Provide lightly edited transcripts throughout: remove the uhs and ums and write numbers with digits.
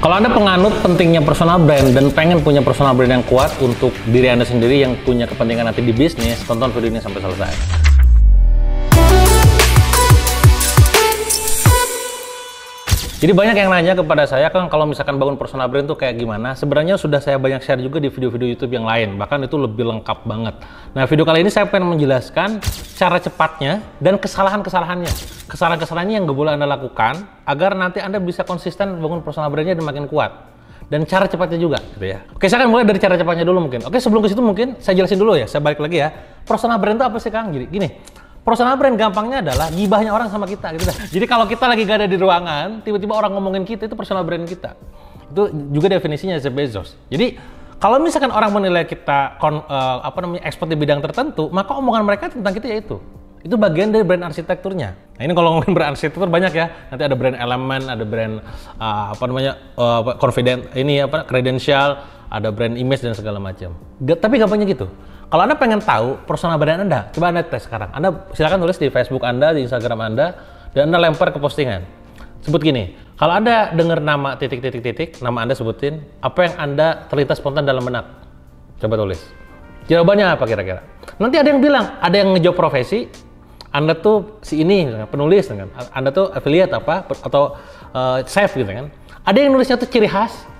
Kalau Anda penganut pentingnya personal brand dan pengen punya personal brand yang kuat untuk diri Anda sendiri yang punya kepentingan nanti di bisnis, tonton video ini sampai selesai. Jadi banyak yang nanya kepada saya, kan kalau misalkan bangun personal brand itu kayak gimana? Sebenarnya sudah saya banyak share juga di video-video YouTube yang lain, bahkan itu lebih lengkap banget. Nah, video kali ini saya pengen menjelaskan cara cepatnya dan kesalahan-kesalahannya. Kesalahan-kesalahannya yang nggak boleh Anda lakukan agar nanti Anda bisa konsisten bangun personal brandnya dan makin kuat. Dan cara cepatnya juga, gitu ya. Oke, saya akan mulai dari cara cepatnya dulu mungkin. Oke, sebelum ke situ mungkin saya jelasin dulu ya. Saya balik lagi ya. Personal brand itu apa sih, Kang? Jadi gini. Personal brand gampangnya adalah gibahnya orang sama kita gitu dah. Jadi kalau kita lagi gak ada di ruangan, tiba-tiba orang ngomongin kita, itu personal brand kita. Itu juga definisinya Jeff Bezos. Jadi kalau misalkan orang menilai kita expert di bidang tertentu, maka omongan mereka tentang kita ya itu. Itu bagian dari brand arsitekturnya. Nah, ini kalau ngomongin brand arsitektur banyak ya. Nanti ada brand elemen, ada brand confident, credential, ada brand image dan segala macam. Tapi gampangnya gitu. Kalau Anda pengen tahu personal brand Anda, coba Anda tes sekarang. Anda silakan tulis di Facebook Anda, di Instagram Anda, dan Anda lempar ke postingan. Sebut gini, kalau Anda dengar nama titik-titik-titik, nama Anda sebutin, apa yang Anda terlintas spontan dalam benak? Coba tulis. Jawabannya apa kira-kira? Nanti ada yang bilang, ada yang ngejawab profesi, Anda tuh si ini, penulis, kan? Anda tuh affiliate apa, atau chef gitu kan. Ada yang nulisnya tuh ciri khas,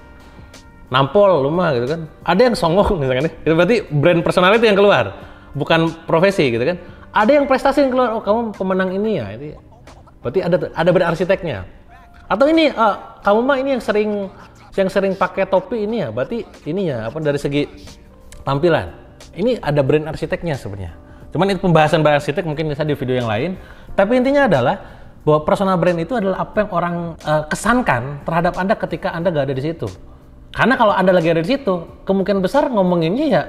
nampol, lumah gitu kan. Ada yang songong misalkan, itu berarti brand personality yang keluar, bukan profesi gitu kan. Ada yang prestasi yang keluar, oh kamu pemenang ini ya, itu berarti ada brand arsiteknya. Atau ini, kamu mah ini yang sering pakai topi ini ya, berarti ini ya, dari segi tampilan. Ini ada brand arsiteknya sebenarnya. Cuman itu pembahasan brand arsitek mungkin bisa di video yang lain. Tapi intinya adalah bahwa personal brand itu adalah apa yang orang kesankan terhadap Anda ketika Anda gak ada di situ. Karena kalau Anda lagi ada di situ, kemungkinan besar ngomonginnya ya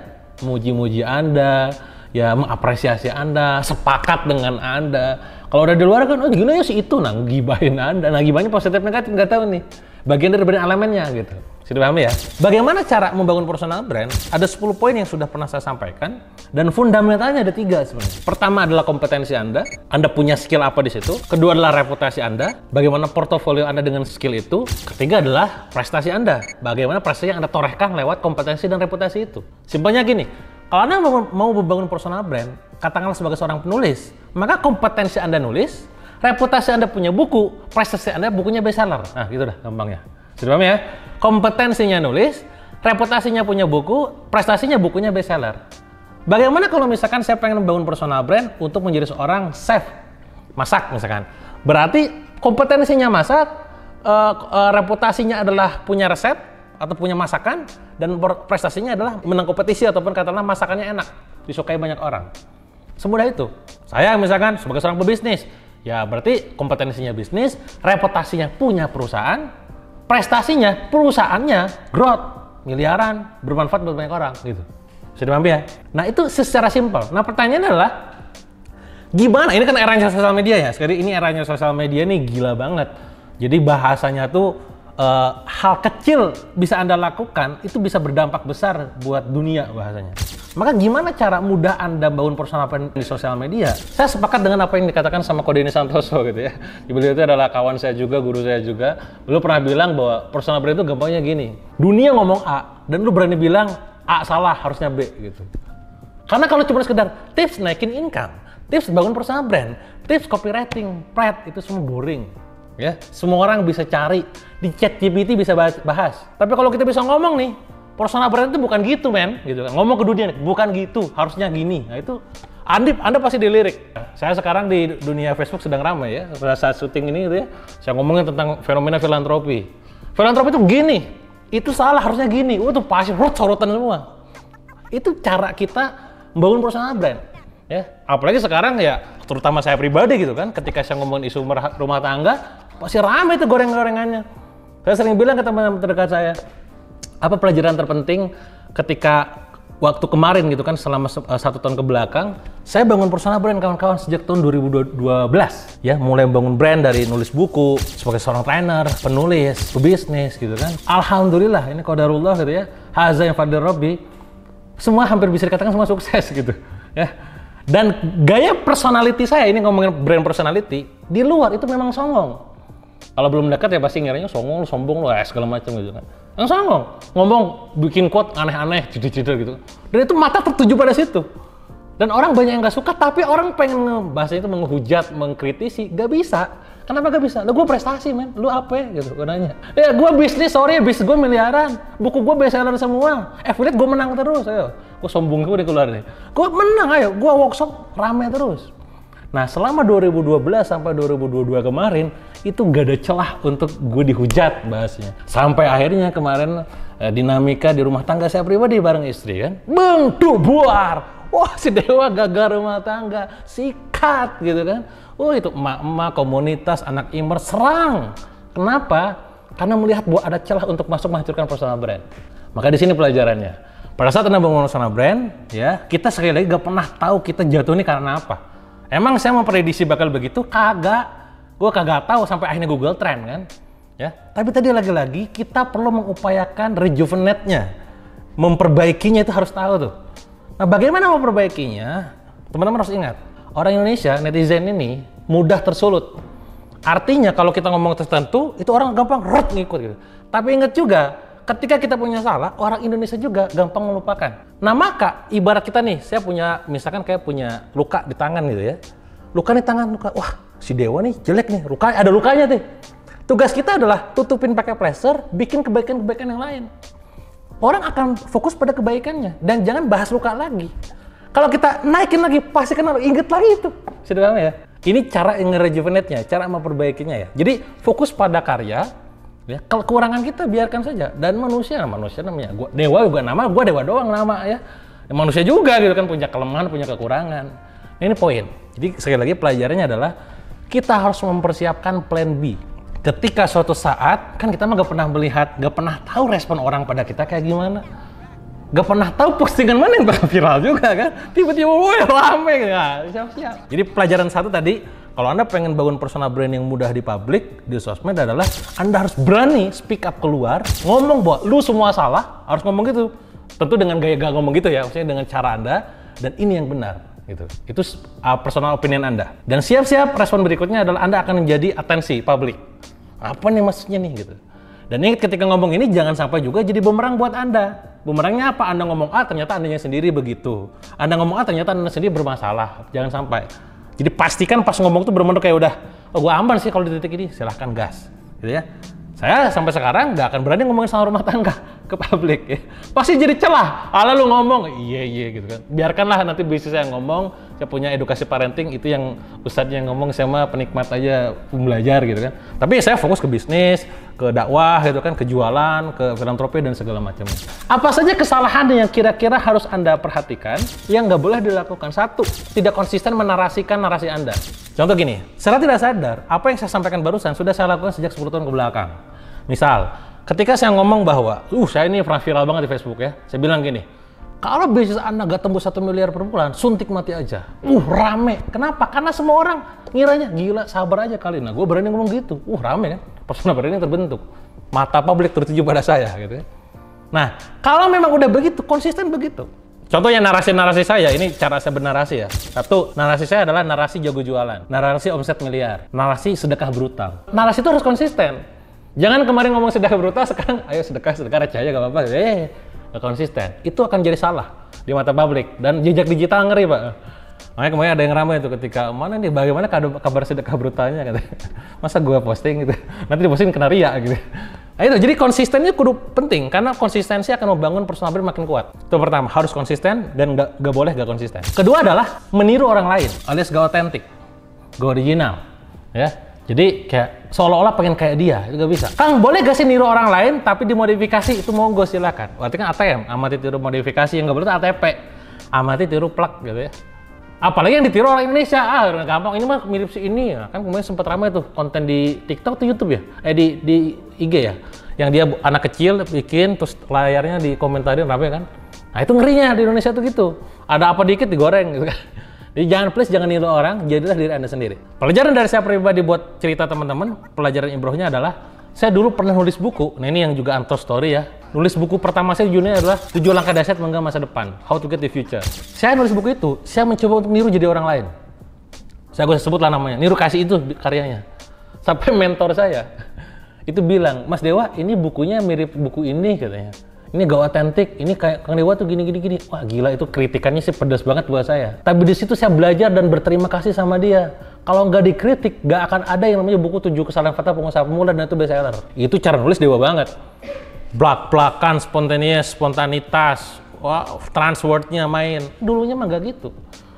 muji-muji Anda, ya mengapresiasi Anda, sepakat dengan Anda. Kalau udah di luar kan, oh gimana ya si itu, gibahin Anda. Nah, gibahnya positif negatif nggak tahu nih. Bagian dari brand elemennya gitu. Sudah paham ya? Bagaimana cara membangun personal brand? Ada 10 poin yang sudah pernah saya sampaikan dan fundamentalnya ada 3 sebenarnya. Pertama adalah kompetensi Anda punya skill apa di situ. Kedua adalah reputasi Anda, bagaimana portofolio Anda dengan skill itu. Ketiga adalah prestasi Anda, bagaimana prestasi yang Anda torehkan lewat kompetensi dan reputasi itu. Simpelnya gini, kalau Anda mau membangun personal brand, katakanlah sebagai seorang penulis, maka kompetensi Anda nulis, reputasi Anda punya buku, prestasi Anda bukunya bestseller. Nah, gitu dah gampangnya. Sudah paham ya? Kompetensinya nulis, reputasinya punya buku, prestasinya bukunya bestseller. Bagaimana kalau misalkan saya pengen membangun personal brand untuk menjadi seorang chef, masak misalkan. Berarti kompetensinya masak, reputasinya adalah punya resep atau punya masakan, dan prestasinya adalah menang kompetisi ataupun katakanlah masakannya enak, disukai banyak orang. Semudah itu. Saya misalkan sebagai seorang pebisnis, ya berarti kompetensinya bisnis, reputasinya punya perusahaan, prestasinya perusahaannya growth miliaran, bermanfaat buat banyak orang gitu. Sudah paham ya? Nah, itu secara simpel. Nah, pertanyaannya adalah gimana? Ini kan eranya sosial media ya. Sekarang ini eranya sosial media nih gila banget. Jadi bahasanya tuh hal kecil bisa Anda lakukan itu bisa berdampak besar buat dunia bahasanya. Maka gimana cara mudah Anda bangun personal brand di sosial media? Saya sepakat dengan apa yang dikatakan sama Kodeni Santoso gitu ya. Beliau itu adalah kawan saya juga, guru saya juga. Beliau pernah bilang bahwa personal brand itu gampangnya gini. Dunia ngomong A dan lu berani bilang A salah, harusnya B gitu. Karena kalau cuma sekedar tips naikin income, tips bangun personal brand, tips copywriting, pride, itu semua boring. Ya, semua orang bisa cari di ChatGPT bisa bahas. Tapi kalau kita bisa ngomong nih, personal brand itu bukan gitu men, gitu kan. Ngomong ke dunia nih, bukan gitu, harusnya gini. Nah itu Anda pasti dilirik. Saya sekarang di dunia Facebook sedang ramai ya, pada saat syuting ini gitu ya. Saya ngomongin tentang fenomena filantropi. Filantropi itu gini, itu salah, harusnya gini. Itu pasti sorotan semua. Itu cara kita membangun personal brand. Ya, apalagi sekarang ya, terutama saya pribadi gitu kan, ketika saya ngomongin isu rumah tangga, pasti ramai itu goreng-gorengannya. Saya sering bilang ke teman-teman terdekat saya, apa pelajaran terpenting ketika waktu kemarin gitu kan, selama 1 tahun ke belakang, saya bangun personal brand kawan-kawan sejak tahun 2012 ya, mulai bangun brand dari nulis buku, sebagai seorang trainer, penulis, pebisnis gitu kan. Alhamdulillah, ini qadarullah gitu ya, haza yang fadil Rabbi, semua hampir bisa dikatakan semua sukses gitu ya. Dan gaya personality saya, ini ngomongin brand personality, di luar itu memang songong. Kalau belum dekat ya pasti ngiranya songong, sombong, segala macam gitu kan. Yang songong, ngomong, bikin quote aneh-aneh, ceder-ceder gitu. Dan itu mata tertuju pada situ. Dan orang banyak yang gak suka, tapi orang pengen bahasa itu menghujat, mengkritisi, gak bisa. Kenapa gak bisa? Lu gue prestasi men, lu apa gitu, gue nanya. Ya gue bisnis, sorry bisnis gue miliaran. Buku gue bestseller semua, affiliate gue menang terus, ayo. Gue sombong gue keluar nih. Gue menang, ayo, gue workshop rame terus. Nah selama 2012 sampai 2022 kemarin, itu gak ada celah untuk gue dihujat bahasnya. Sampai akhirnya kemarin dinamika di rumah tangga saya pribadi bareng istri kan. Beng, buar. Wah si Dewa gagal rumah tangga, sikat gitu kan. Oh itu emak-emak, komunitas, anak Imer serang. Kenapa? Karena melihat bahwa ada celah untuk masuk menghancurkan personal brand. Maka di sini pelajarannya. Pada saat Anda bangun personal brand, ya kita sekali lagi gak pernah tahu kita jatuh ini karena apa. Emang saya memprediksi bakal begitu? Kagak. Gue kagak tahu sampai akhirnya Google Trend kan. Ya. Tapi tadi lagi-lagi kita perlu mengupayakan rejuvenate-nya. Memperbaikinya itu harus tahu tuh. Nah bagaimana memperbaikinya? Teman-teman harus ingat, orang Indonesia, netizen ini mudah tersulut. Artinya kalau kita ngomong tertentu, itu orang gampang ngikut gitu. Tapi ingat juga, ketika kita punya salah, orang Indonesia juga gampang melupakan. Nah maka ibarat kita nih, saya punya, misalkan kayak punya luka di tangan gitu ya. Luka di tangan, luka, wah si Dewa nih jelek nih, ada lukanya nih. Tugas kita adalah tutupin pakai plester, bikin kebaikan-kebaikan yang lain. Orang akan fokus pada kebaikannya dan jangan bahas luka lagi. Kalau kita naikin lagi, pasti kenal, inget lagi itu. Sederhana ya. Ini cara nge-rejuvenate-nya, cara memperbaikinya ya. Jadi fokus pada karya, ya. Kalau kekurangan kita biarkan saja. Dan manusia namanya, gua Dewa juga nama, gua Dewa doang nama ya. Manusia juga gitu kan, punya kelemahan, punya kekurangan. Ini poin. Jadi sekali lagi pelajarannya adalah kita harus mempersiapkan plan B. Ketika suatu saat, kan kita mah gak pernah melihat, gak pernah tahu respon orang pada kita kayak gimana. Gak pernah tahu postingan mana yang bakal viral juga kan. Tiba-tiba, woi rame, ya, siap-siap. Jadi pelajaran satu tadi, kalau Anda pengen bangun personal brand yang mudah di publik, di sosmed adalah Anda harus berani speak up keluar, ngomong bahwa lu semua salah, harus ngomong gitu. Tentu dengan gaya gak ngomong gitu ya, maksudnya dengan cara Anda, dan ini yang benar. Gitu. Itu personal opinion Anda. Dan siap-siap respon berikutnya adalah Anda akan menjadi atensi publik. Apa nih maksudnya nih gitu. Dan ingat ketika ngomong ini jangan sampai juga jadi bumerang buat Anda. Bumerangnya apa? Anda ngomong A ternyata Andanya sendiri begitu. Anda ngomong A ternyata Anda sendiri bermasalah. Jangan sampai. Jadi pastikan pas ngomong tuh bener-bener kayak udah, oh gue aman sih kalau di titik ini, silahkan gas. Gitu ya. Saya sampai sekarang nggak akan berani ngomongin soal rumah tangga ke publik. Ya. Pasti jadi celah. Ala lu ngomong, iya gitu kan. Biarkanlah nanti bisnis saya ngomong, saya punya edukasi parenting, itu yang ustadznya yang ngomong, saya mah penikmat aja, belajar gitu kan. Tapi saya fokus ke bisnis, ke dakwah gitu kan, ke jualan, ke filantropi dan segala macam. Apa saja kesalahan yang kira-kira harus Anda perhatikan yang nggak boleh dilakukan? Satu, tidak konsisten menarasikan narasi Anda. Contoh gini, secara tidak sadar, apa yang saya sampaikan barusan sudah saya lakukan sejak 10 tahun ke belakang. Misal, ketika saya ngomong bahwa, saya ini pernah viral banget di Facebook ya, saya bilang gini, kalau bisnis Anda gak tembus 1 miliar per bulan, suntik mati aja. Rame. Kenapa? Karena semua orang ngiranya, gila, sabar aja kali. Nah, gue berani ngomong gitu. Rame kan? Personal branding terbentuk. Mata publik tertuju pada saya gitu ya. Nah, kalau memang udah begitu, konsisten begitu. Contohnya narasi-narasi saya, ini cara saya bernarasi ya. Satu, narasi saya adalah narasi jago jualan, narasi omset miliar, narasi sedekah brutal. Narasi itu harus konsisten. Jangan kemarin ngomong sedekah brutal, sekarang ayo sedekah receh aja gak apa-apa. Gak konsisten. Itu akan jadi salah di mata publik. Dan jejak digital ngeri Pak. Makanya kemarin ada yang ramai itu ketika, mana nih bagaimana kabar sedekah brutalnya katanya. Masa gue posting gitu, nanti diposting kena ria gitu. Nah itu, jadi konsistennya kudu penting, karena konsistensi akan membangun personal brand makin kuat. Itu pertama, harus konsisten dan gak boleh gak konsisten. Kedua adalah meniru orang lain, alias gak otentik, gak original. Ya, jadi kayak seolah-olah pengen kayak dia, itu gak bisa. Kang, boleh gak sih niru orang lain tapi dimodifikasi? Itu monggo silakan. Berarti kan ATM, amati tiru modifikasi, yang gak boleh itu ATP, amati tiru plug gitu ya. Apalagi yang ditiru orang Indonesia, gampang, ini mah mirip si ini ya. Kan kemarin sempat ramai tuh konten di TikTok atau YouTube ya? Di IG ya? Yang dia anak kecil bikin, terus layarnya dikomentarin rame kan? Nah itu ngerinya di Indonesia tuh gitu. Ada apa dikit digoreng gitu kan. Jadi jangan niru orang, jadilah diri Anda sendiri. Pelajaran dari saya pribadi buat cerita teman-teman, pelajaran improhnya adalah, saya dulu pernah nulis buku, nah ini yang juga untold story ya. Nulis buku pertama saya judulnya adalah 7 langkah dahsyat menggenggam masa depan, How to Get the Future. Saya nulis buku itu, saya mencoba untuk niru jadi orang lain. Saya sebutlah namanya, niru kasih itu karyanya. Sampai mentor saya itu bilang, Mas Dewa, ini bukunya mirip buku ini katanya. Ini gak otentik, ini kayak Kang Dewa tuh gini. Wah gila, itu kritikannya sih pedas banget buat saya. Tapi di situ saya belajar dan berterima kasih sama dia. Kalau nggak dikritik, nggak akan ada yang namanya buku 7 kesalahan fatal pengusaha pemula dan itu bestseller. Itu cara nulis Dewa banget. Blak-blakan, spontanitas, wah, transwordnya main. Dulunya mah nggak gitu.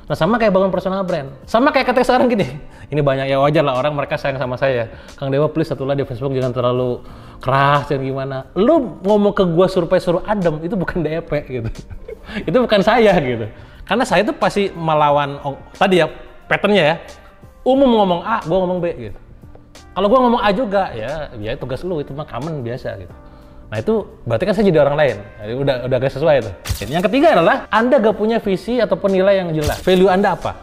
Nah sama kayak bangun personal brand. Sama kayak kata sekarang gini. Ini banyak ya, wajar lah orang mereka sayang sama saya. Kang Dewa please satulah di Facebook jangan terlalu keras dan gimana. Lu ngomong ke gua survei suruh adem, itu bukan DP gitu. Itu bukan saya gitu. Karena saya tuh pasti melawan, tadi ya patternnya ya. Umum ngomong A, gua ngomong B gitu. Kalau gua ngomong A juga, ya tugas lu, itu mah common biasa gitu. Nah itu berarti kan saya jadi orang lain. Jadi udah gak sesuai itu. Yang ketiga adalah Anda gak punya visi ataupun nilai yang jelas. Value Anda apa?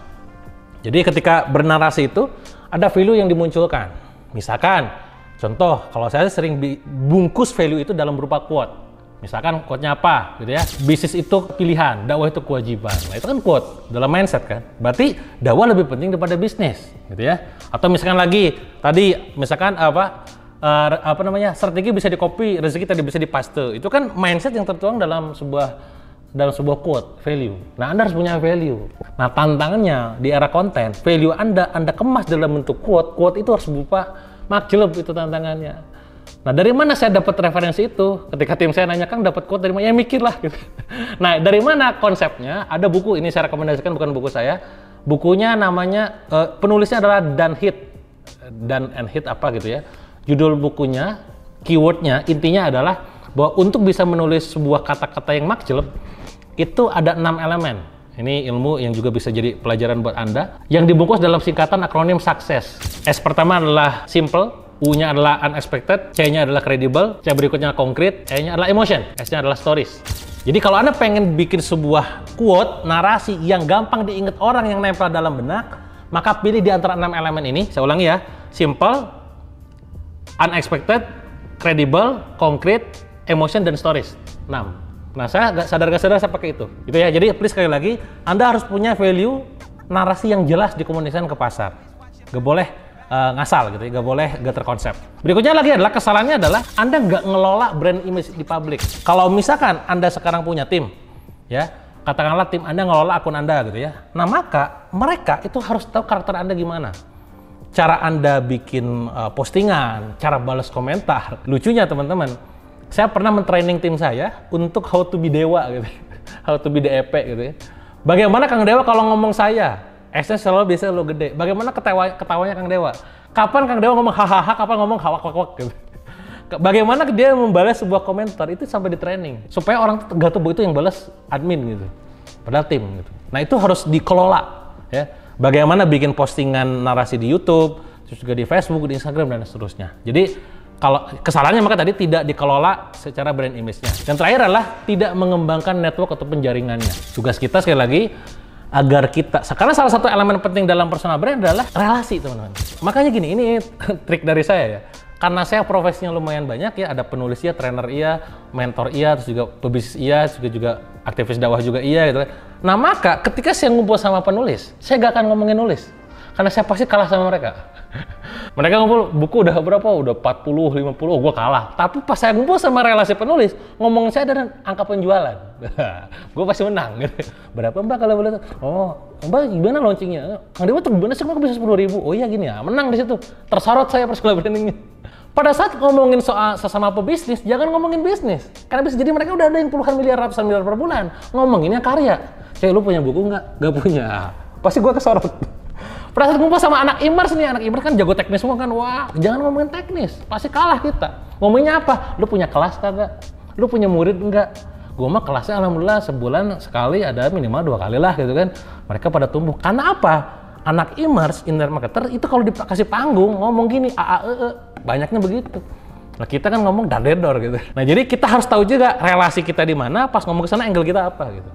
Jadi ketika bernarasi itu ada value yang dimunculkan. Misalkan contoh, kalau saya sering bungkus value itu dalam berupa quote. Misalkan quote-nya apa gitu ya. Bisnis itu pilihan, dakwah itu kewajiban. Nah itu kan quote dalam mindset kan. Berarti dakwah lebih penting daripada bisnis gitu ya. Atau misalkan lagi tadi misalkan strategi bisa di-copy, rezeki tadi bisa dipaste. Itu kan mindset yang tertuang dalam sebuah quote, value. Nah, Anda harus punya value. Nah, tantangannya di era konten, value Anda kemas dalam bentuk quote itu harus berupa makjleb, itu tantangannya. Nah, dari mana saya dapat referensi itu? Ketika tim saya nanya, Kang dapat quote dari mana? Ya mikirlah gitu. Nah, dari mana konsepnya? Ada buku, ini saya rekomendasikan, bukan buku saya. Bukunya namanya, penulisnya adalah Dan and Heath apa gitu ya. Judul bukunya, keywordnya, intinya adalah bahwa untuk bisa menulis sebuah kata-kata yang makjleb, itu ada 6 elemen. Ini ilmu yang juga bisa jadi pelajaran buat Anda. Yang dibungkus dalam singkatan akronim SUCCESS. S pertama adalah simple, U-nya adalah unexpected, C-nya adalah credible, C berikutnya konkret, E-nya adalah emotion, S-nya adalah stories. Jadi kalau Anda pengen bikin sebuah quote, narasi yang gampang diingat orang yang nempel dalam benak, maka pilih di antara 6 elemen ini. Saya ulangi ya, simple, unexpected, credible, concrete, emotion, dan stories. 6. Nah, saya gak sadar saya pakai itu. Gitu ya. Jadi please sekali lagi, Anda harus punya value narasi yang jelas dikomunikasikan ke pasar. Gak boleh ngasal gitu ya, gak boleh gak terkonsep. Berikutnya lagi adalah kesalahannya adalah Anda gak ngelola brand image di publik. Kalau misalkan Anda sekarang punya tim, ya katakanlah tim Anda ngelola akun Anda gitu ya. Nah maka mereka itu harus tahu karakter Anda gimana. Cara Anda bikin postingan, cara balas komentar. Lucunya teman-teman, saya pernah mentraining tim saya untuk how to be dewa gitu. How to be DEP gitu ya. Bagaimana Kang Dewa kalau ngomong saya? S-nya selalu biasa lo gede. Bagaimana ketawanya Kang Dewa? Kapan Kang Dewa ngomong hahaha, kapan ngomong hawak-wak gitu. Bagaimana dia membalas sebuah komentar itu sampai di training. Supaya orang tuh gak tahu bahwa itu yang balas admin gitu. Padahal tim gitu. Nah itu harus dikelola ya. Bagaimana bikin postingan narasi di YouTube, terus juga di Facebook, di Instagram, dan seterusnya. Jadi kalau kesalahannya maka tadi tidak dikelola secara brand image-nya. Dan terakhir adalah tidak mengembangkan network atau penjaringannya. Tugas kita sekali lagi agar kita, karena salah satu elemen penting dalam personal brand adalah relasi teman-teman. Makanya gini, ini trik dari saya ya. Karena saya profesinya lumayan banyak ya, ada penulis iya, trainer iya, mentor iya, terus juga pebisnis iya, juga aktivis dakwah juga iya gitu. Nah maka ketika saya ngumpul sama penulis, saya gak akan ngomongin nulis. Karena saya pasti kalah sama mereka. Mereka ngumpul, buku udah berapa? Udah 40, 50, gue kalah. Tapi pas saya ngumpul sama relasi penulis, ngomongin saya dan angka penjualan. Gue pasti menang. Berapa Mbak kalau boleh? Oh, Mbak gimana launchingnya? Kang Dewa tuh gimana sih kok bisa 10.000? Oh iya gini ya, menang di situ. Tersorot saya personal brandingnya. Pada saat ngomongin soal sesama pebisnis, jangan ngomongin bisnis. Karena bisa jadi mereka udah ada yang puluhan miliar, ratusan miliar per bulan. Ngomonginnya karya. Lu punya buku nggak? Nggak punya. Pasti gue kesorot. Pada saat ngumpul sama anak Imers nih, anak Imers kan jago teknis semua kan, wah jangan ngomongin teknis, pasti kalah kita. Ngomongnya apa? Lu punya kelas kagak? Lu punya murid enggak? Gue mah kelasnya alhamdulillah sebulan sekali, ada minimal 2 kali lah gitu kan. Mereka pada tumbuh. Karena apa? Anak Imers, inner marketer itu kalau dikasih panggung ngomong gini, banyaknya begitu. Nah kita kan ngomong dar-der gitu. Nah jadi kita harus tahu juga relasi kita di mana, pas ngomong ke sana angle kita apa gitu.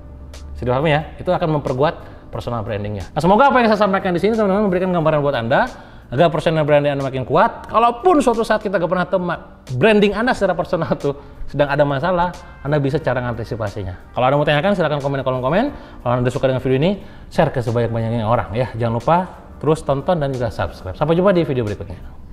Sudah paham ya? Itu akan memperkuat personal brandingnya. Nah, semoga apa yang saya sampaikan di sini teman-teman memberikan gambaran buat Anda agar personal branding Anda makin kuat. Kalaupun suatu saat kita gak pernah temak branding Anda secara personal tuh sedang ada masalah, Anda bisa cara mengantisipasinya. Kalau Anda mau tanyakan silahkan komen di kolom komen. Kalau Anda suka dengan video ini, share ke sebanyak-banyaknya orang ya. Jangan lupa terus tonton dan juga subscribe. Sampai jumpa di video berikutnya.